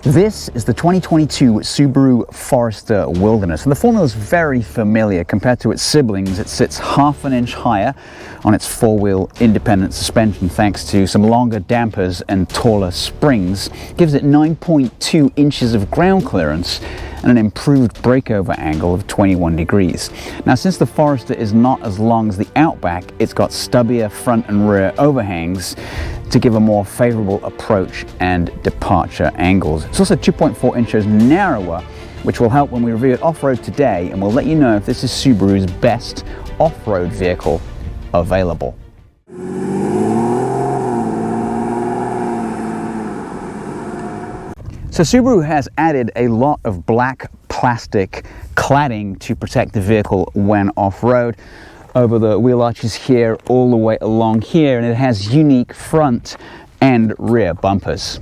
This is the 2022 Subaru Forester Wilderness, and the formula is very familiar. Compared to its siblings, it sits half an inch higher on its four-wheel independent suspension thanks to some longer dampers and taller springs. It gives it 9.2 inches of ground clearance and an improved breakover angle of 21 degrees. Now, since the Forester is not as long as the Outback, it's got stubbier front and rear overhangs to give a more favorable approach and departure angles. It's also 2.4 inches narrower, which will help when we review it off-road today, and we'll let you know if this is Subaru's best off-road vehicle available. So Subaru has added a lot of black plastic cladding to protect the vehicle when off-road over the wheel arches here, all the way along here, and it has unique front and rear bumpers.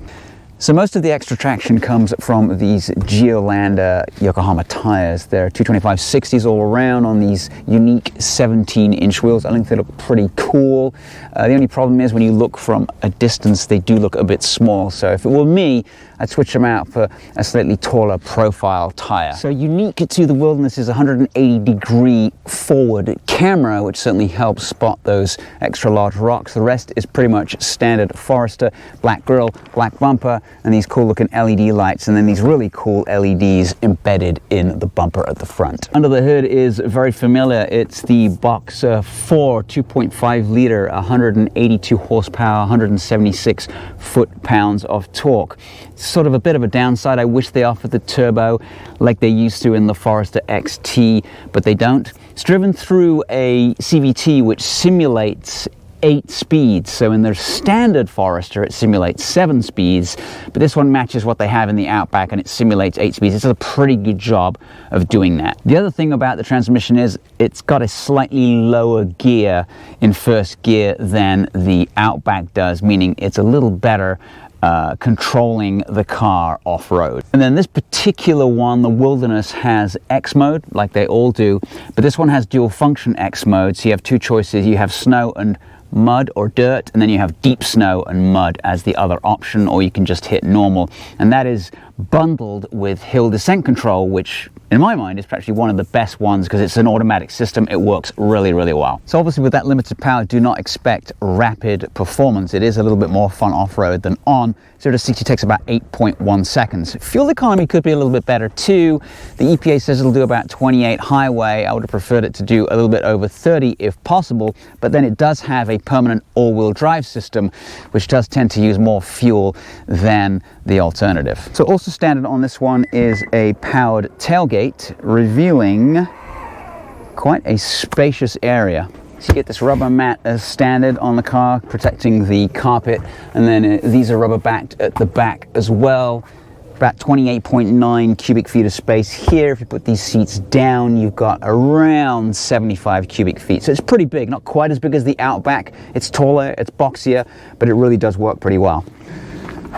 So most of the extra traction comes from these Geolander Yokohama tires. They're 225/60s all around on these unique 17-inch wheels. I think they look pretty cool. The only problem is when you look from a distance, they do look a bit small. So if it were me, I'd switch them out for a slightly taller profile tire. So unique to the Wilderness is a 180-degree forward camera, which certainly helps spot those extra large rocks. The rest is pretty much standard Forester: black grille, black bumper, and these cool looking LED lights, and then these really cool LEDs embedded in the bumper at the front. Under the hood is very familiar. It's the Boxer 4 2.5 liter, 182 horsepower, 176 foot-pounds of torque. Sort of a bit of a downside. I wish they offered the turbo like they used to in the Forester XT, but they don't. It's driven through a CVT which simulates 8 speeds. So in their standard Forester, it simulates 7 speeds, but this one matches what they have in the Outback and it simulates 8 speeds. It does a pretty good job of doing that. The other thing about the transmission is it's got a slightly lower gear in first gear than the Outback does, meaning it's a little better controlling the car off-road. And then this particular one, the Wilderness, has X mode like they all do, but this one has dual function X mode. So you have two choices. You have snow and mud or dirt, and then you have deep snow and mud as the other option, or you can just hit normal, and that is bundled with hill descent control, which in my mind is actually one of the best ones because it's an automatic system. It works really, really well. So obviously with that limited power, do not expect rapid performance. It is a little bit more fun off-road than on. 0 to 60 takes about 8.1 seconds. Fuel economy could be a little bit better too. The EPA says it'll do about 28 highway. I would have preferred it to do a little bit over 30 if possible, but then it does have a permanent all-wheel drive system, which does tend to use more fuel than the alternative. So also standard on this one is a powered tailgate, revealing quite a spacious area. So you get this rubber mat as standard on the car, protecting the carpet, and then these are rubber backed at the back as well. About 28.9 cubic feet of space here. If you put these seats down, you've got around 75 cubic feet. So it's pretty big, not quite as big as the Outback. It's taller, it's boxier, but it really does work pretty well.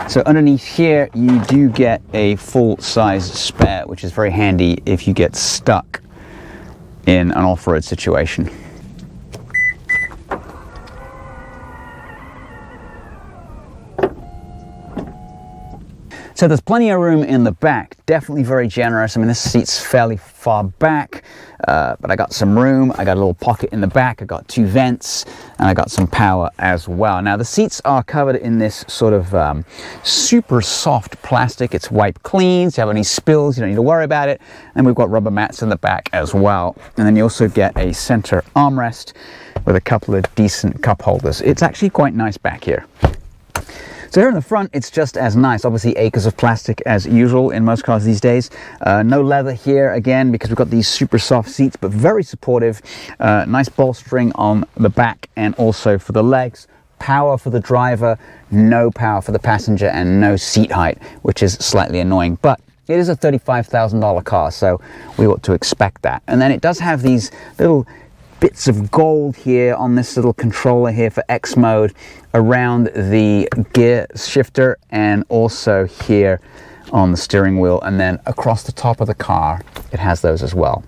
So underneath here, you do get a full-size spare, which is very handy if you get stuck in an off-road situation. So there's plenty of room in the back, definitely very generous. I mean, this seat's fairly far back, but I got some room. I got a little pocket in the back. I got 2 vents, and I got some power as well. Now the seats are covered in this sort of super soft plastic. It's wiped clean, so if you have any spills, you don't need to worry about it. And we've got rubber mats in the back as well. And then you also get a center armrest with a couple of decent cup holders. It's actually quite nice back here. So here in the front, it's just as nice. Obviously acres of plastic as usual in most cars these days. No leather here, again, because we've got these super soft seats, but very supportive. Nice bolstering on the back and also for the legs. Power for the driver, no power for the passenger, and no seat height, which is slightly annoying. But it is a $35,000 car, so we ought to expect that. And then it does have these little bits of gold here on this little controller here for X mode around the gear shifter, and also here on the steering wheel, and then across the top of the car it has those as well.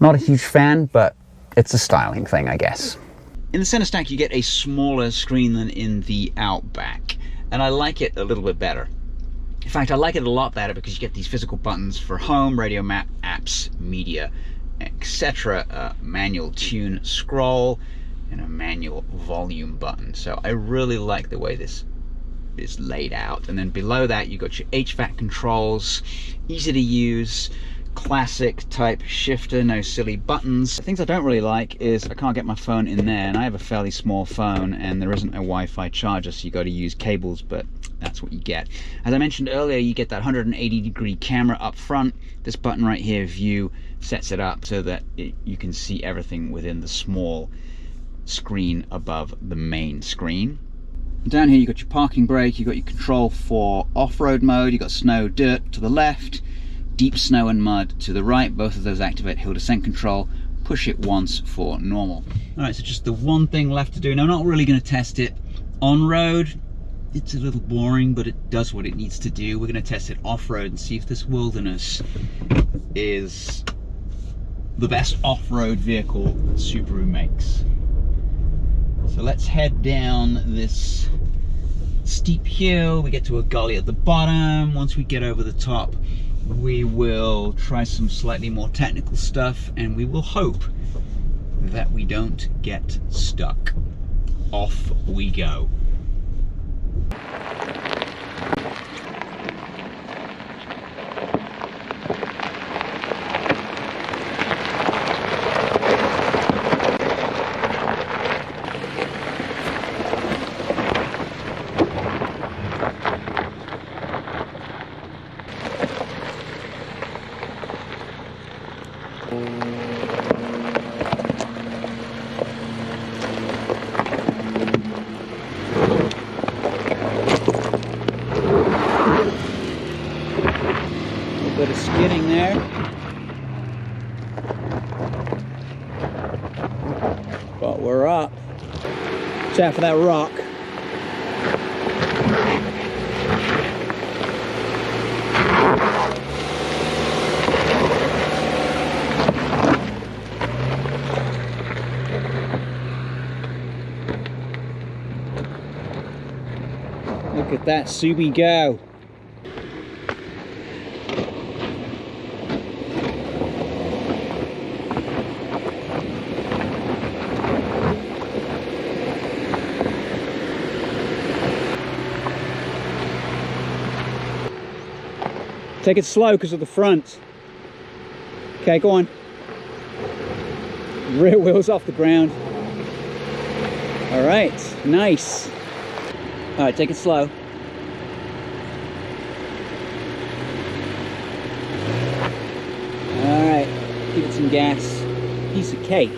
Not a huge fan, but it's a styling thing, I guess. In the center stack you get a smaller screen than in the Outback, and I like it a little bit better. In fact, I like it a lot better because you get these physical buttons for home, radio, map, apps, media, etc. Manual tune, scroll, and a manual volume button. So I really like the way this is laid out. And then below that you got your HVAC controls, easy to use, classic type shifter, no silly buttons. The things I don't really like is I can't get my phone in there, and I have a fairly small phone and there isn't a Wi-Fi charger, so you got to use cables, but that's what you get. As I mentioned earlier, you get that 180-degree camera up front. This button right here, view, sets it up so that you can see everything within the small screen above the main screen. Down here you got your parking brake, you got your control for off-road mode, you got snow, dirt to the left, deep snow and mud to the right. Both of those activate hill descent control. Push it once for normal. Alright, so just the one thing left to do. Now, I'm not really going to test it on road. It's a little boring, but it does what it needs to do. We're going to test it off-road and see if this Wilderness is the best off-road vehicle that Subaru makes. So let's head down this steep hill. We get to a gully at the bottom. Once we get over the top, we will try some slightly more technical stuff, and we will hope that we don't get stuck. Off we go. Bit of skidding there. But we're up. Watch out for that rock. Look at that Subi go. Take it slow because of the front. Okay, go on. Rear wheels off the ground. All right, nice. All right, take it slow. All right, give it some gas. Piece of cake.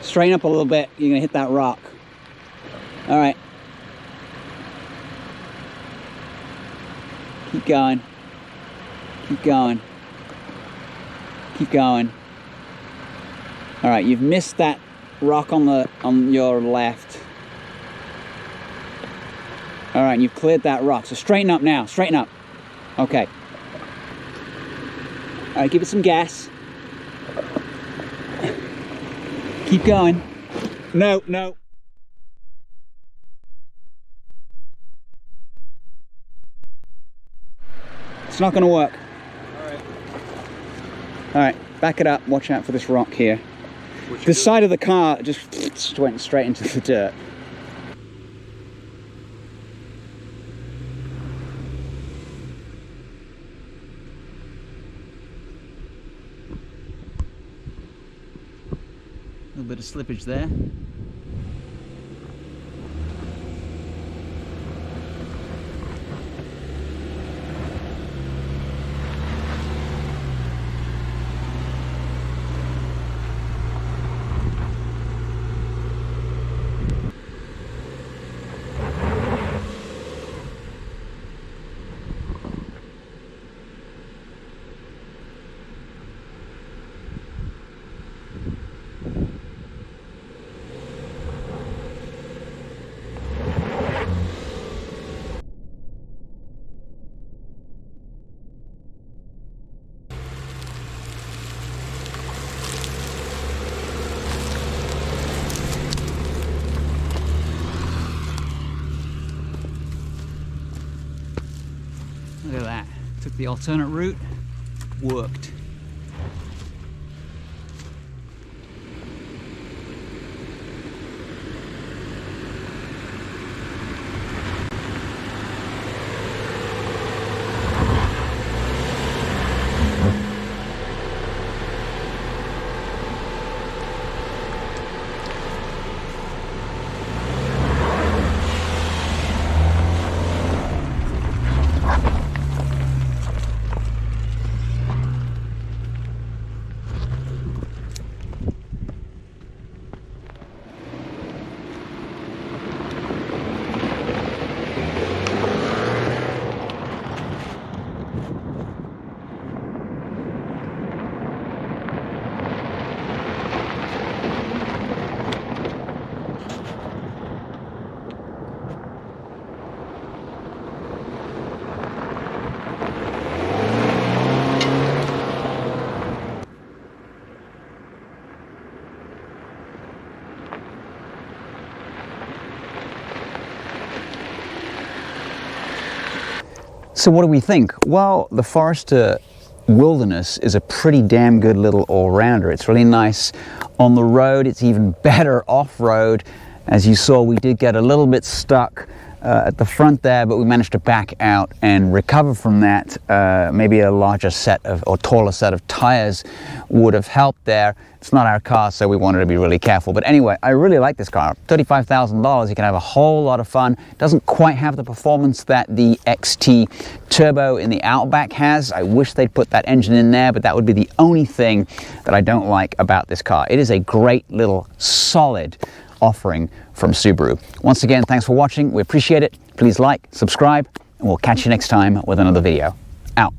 Straighten up a little bit, you're gonna hit that rock. All right. Keep going. Keep going. Keep going. All right, you've missed that rock on your left. All right, you've cleared that rock. So straighten up now, straighten up. Okay. All right, give it some gas. Keep going. No, no. It's not going to work. All right, back it up. Watch out for this rock here. The side of the car just went straight into the dirt. A little bit of slippage there. The alternate route worked. So what do we think? Well, the Forester Wilderness is a pretty damn good little all-rounder. It's really nice on the road. It's even better off-road. As you saw, we did get a little bit stuck at the front there, but we managed to back out and recover from that. Maybe a larger set of, or taller set of tires would have helped there. It's not our car, so we wanted to be really careful. But anyway, I really like this car. $35,000, you can have a whole lot of fun. It doesn't quite have the performance that the XT Turbo in the Outback has. I wish they'd put that engine in there, but that would be the only thing that I don't like about this car. It is a great little solid offering from Subaru. Once again, thanks for watching. We appreciate it. Please like, subscribe, and we'll catch you next time with another video. Out.